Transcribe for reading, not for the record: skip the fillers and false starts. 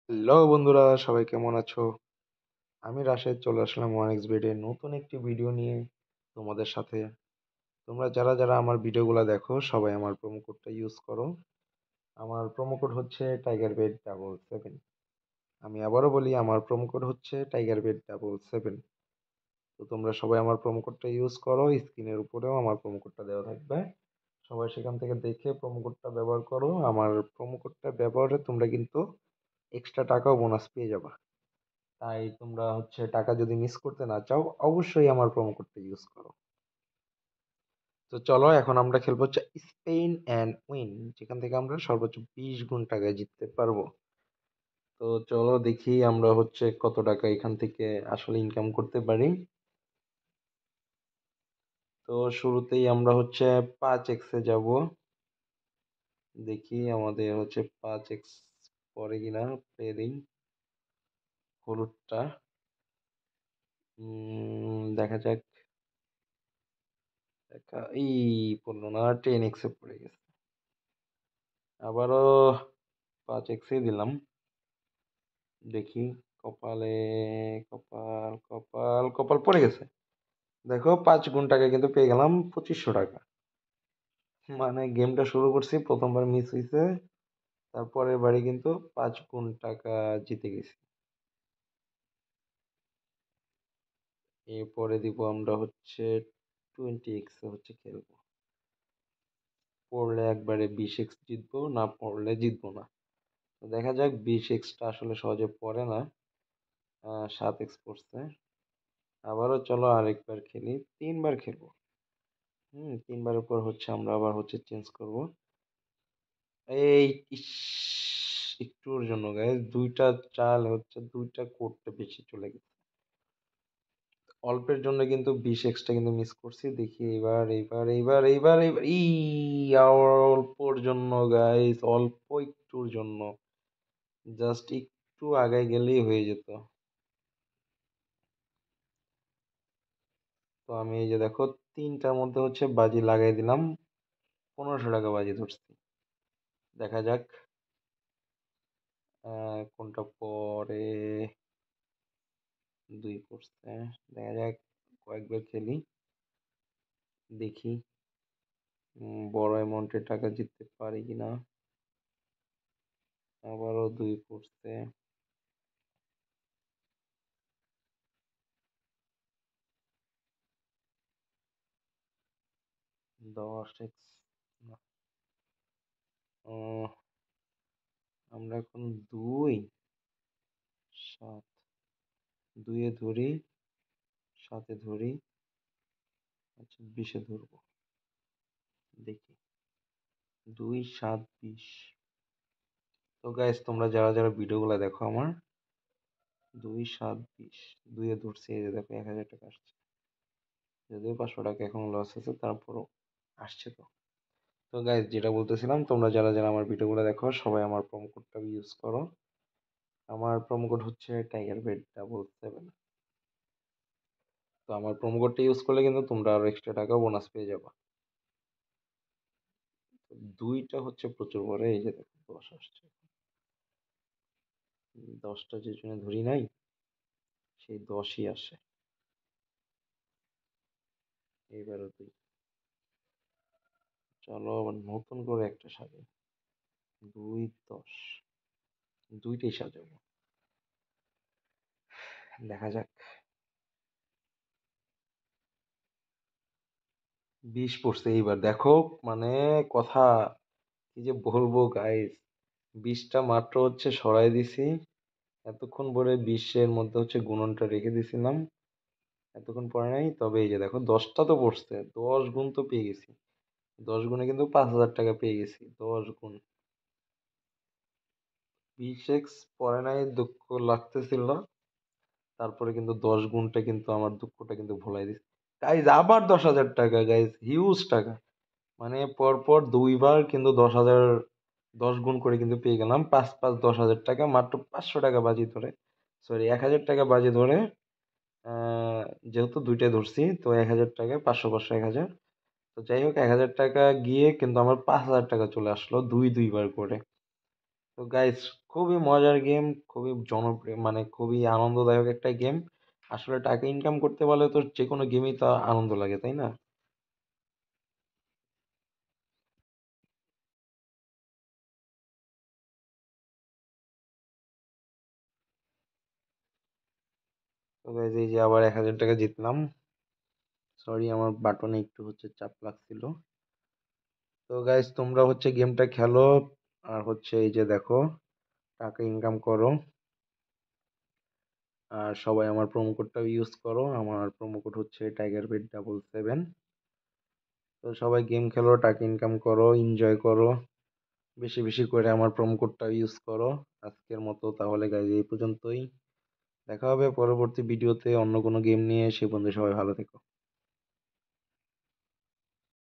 Hello বন্ধুরা, সবাই কেমন আছো? আমি রাশেদ চলে আসলাম ওয়ান বেডে নতুন একটি ভিডিও নিয়ে তোমাদের সাথে। তোমরা যারা যারা আমার ভিডিওগুলো দেখো সবাই আমার প্রোমো কোডটা ইউজ করো। আমার প্রোমো কোড হচ্ছে টাইগার বেড 77। আমি আবারও বলি, আমার প্রোমো কোড হচ্ছে টাইগার বেড 77। তো তোমরা সবাই আমার প্রোমো কোডটা ইউজ করো, স্ক্রিনের উপরেও আমার প্রোমো কোডটা দেওয়া থাকবে। সবাই সেখান থেকে দেখে প্রোমো কোডটা ব্যবহার করো। আমার প্রোমো কোডটা ব্যবহারে তোমরা কিন্তু এক্সট্রা টাকাও বোনাস পেয়ে যাবে। তাই তোমরা টাকা যদি মিস করতে না চাও, অবশ্যই আমার প্রোমো কোডটা ইউজ করো। তো চলো, এখন আমরা খেলবো স্পেন অ্যান্ড উইন, যেখান থেকে আমরা সর্বোচ্চ 20 গুণ টাকায় জিততে পারবো। তো চলো দেখি আমরা কত টাকা এখান থেকে আসলে ইনকাম করতে পারি। তো শুরুতেই আমরা 5x-এ যাব। দেখি আমাদের 5x পরে কিনা। প্লে দিই হলুদটা। দেখা যাক। এই পড়লো না, 10x-এ পড়ে গেছে। আবারও 5x-এই দিলাম। দেখি। কপালে কপাল কপাল কপাল পড়ে গেছে। দেখো, 5 গুণ টাকা কিন্তু পেয়ে গেলাম, 2500 টাকা। মানে গেমটা শুরু করছি, প্রথমবার মিস হয়েছে, তারপরের বাড়ি কিন্তু 5 গুণ টাকা জিতে গেছি। এরপরে দিব আমরা 20x-এ খেলবো। পড়লে একবারে 20x জিতবো, না পড়লে জিতবো না। তো দেখা যাক, 20x-টা আসলে সহজে পড়ে না। 7x পড়ছে। আবারও চলো আরেকবার খেলি, 3বার খেলবো। 3বারের পর আমরা আবার চেঞ্জ করব। এই ইস, একটুর জন্য গাইস দুইটা চাল দুইটা করতে বেশি চলে গেছে। অল্পের জন্য কিন্তু 20x-টা কিন্তু মিস করছি। দেখি এইবার অল্পর জন্য গাইস, অল্প একটুর জন্য, জাস্ট একটু আগায় গেলেই হয়ে যেত। তো আমি এই যে দেখো, তিনটার মধ্যে বাজি লাগাই দিলাম, 1500 টাকা বাজি ধরছি। দেখা যাক কোনটা পরে। 2 পড়ছে। দেখা যাক, কয়েকবার খেলি, দেখি বড় অ্যামাউন্টের টাকা জিততে পারি কিনা। আবারও 2 পড়ছে। 10x না। আহ, আমরা এখন 7 2-এ ধরি, 7-এ ধরি, 20-এ ধরবো। দেখি, 2 7 20। তো গাইস, তোমরা যারা যারা ভিডিওগুলো দেখো আমার, 2 7 20, 2-এ ধরছি, এই যে দেখো 1000 টাকা আসছে। যদিও 500 টাকা এখন লস আছে, তারপরও আসছে। তো তো গাইস, যেটা বলতেছিলাম, তোমরা যারা যারা আমার ভিডিওগুলো দেখো সবাই আমার প্রোমো কোডটা ইউজ করো। আমার প্রোমো কোড টাইগার বেড 77। তো আমার প্রোমো কোডটা ইউজ করলে কিন্তু তোমরা আরো এক্সট্রা টাকা বোনাস পেয়ে যাবে। তো দুইটা প্রচুর বড়, এই যে দেখো 10 আসছে। 10টা যে জন্য ধরি নাই, সেই 10ই আসে। এইবারও তুই। চলো আবার নতুন করে একটা সাজাই। 2 10, দুইটাই সাজাবো। দেখা যাক। 20 পড়ছে এইবার, দেখো। মানে কথা কি যে বলবো গাইস, 20টা মাত্র সরাই দিছি। এতক্ষণ পরে 20-এর মধ্যে গুণনটা রেখে দিছিলাম, এতক্ষণ পরে নাই। তবে এই যে দেখো, 10টা তো পড়ছে, 10 গুণ তো পেয়ে গেছি। 10 গুণে কিন্তু 5000 টাকা পেয়ে গেছি, 10 গুণ। 20x পরে নাই, দুঃখ লাগতেছিল। তারপরে কিন্তু 10 গুণটা কিন্তু আমার দুঃখটা কিন্তু ভুলাই দিচ্ছে। গাইজ আবার 10,000 টাকা, গাইজ হিউজ টাকা। মানে পরপর দুইবার কিন্তু 10,000, 10 গুণ করে কিন্তু পেয়ে গেলাম। 5 5 10,000 টাকা, মাত্র 500 টাকা বাজি ধরে, সরি 1000 টাকা বাজি ধরে। আহ, যেহেতু দুইটাই ধরছি, তো 1000 টাকা, 500 500 1000। তো যাই হোক, 1000 টাকা গিয়ে কিন্তু আমার 5,000 টাকা চলে আসলো দুইবার করে। তো গাইস, খুবই মজার গেম, খুবই জনপ্রিয়, মানে খুবই আনন্দদায়ক একটা গেম। আসলে টাকা ইনকাম করতে পারলে তো যে কোনো গেমই তো আনন্দ লাগে, তাই না? তো গাইস, এই যে আবার 1,000 টাকা জিতলাম। সরি, আমার বাটনে একটু চাপ লাগছিল। তো গাইস, তোমরা গেমটা খেলো, আর এই যে দেখো, টাকা ইনকাম করো, আর সবাই আমার প্রোমো কোডটাও ইউজ করো। আমার প্রোমো কোড টাইগার বেড 77। তো সবাই গেম খেলো, টাকা ইনকাম করো, এনজয় করো, বেশি বেশি করে আমার প্রোমো কোডটা ইউজ করো। আজকের মতো তাহলে গাইজ এই পর্যন্তই। দেখা হবে পরবর্তী ভিডিওতে অন্য কোনো গেম নিয়ে। সে পর্যন্ত সবাই ভালো থেকো।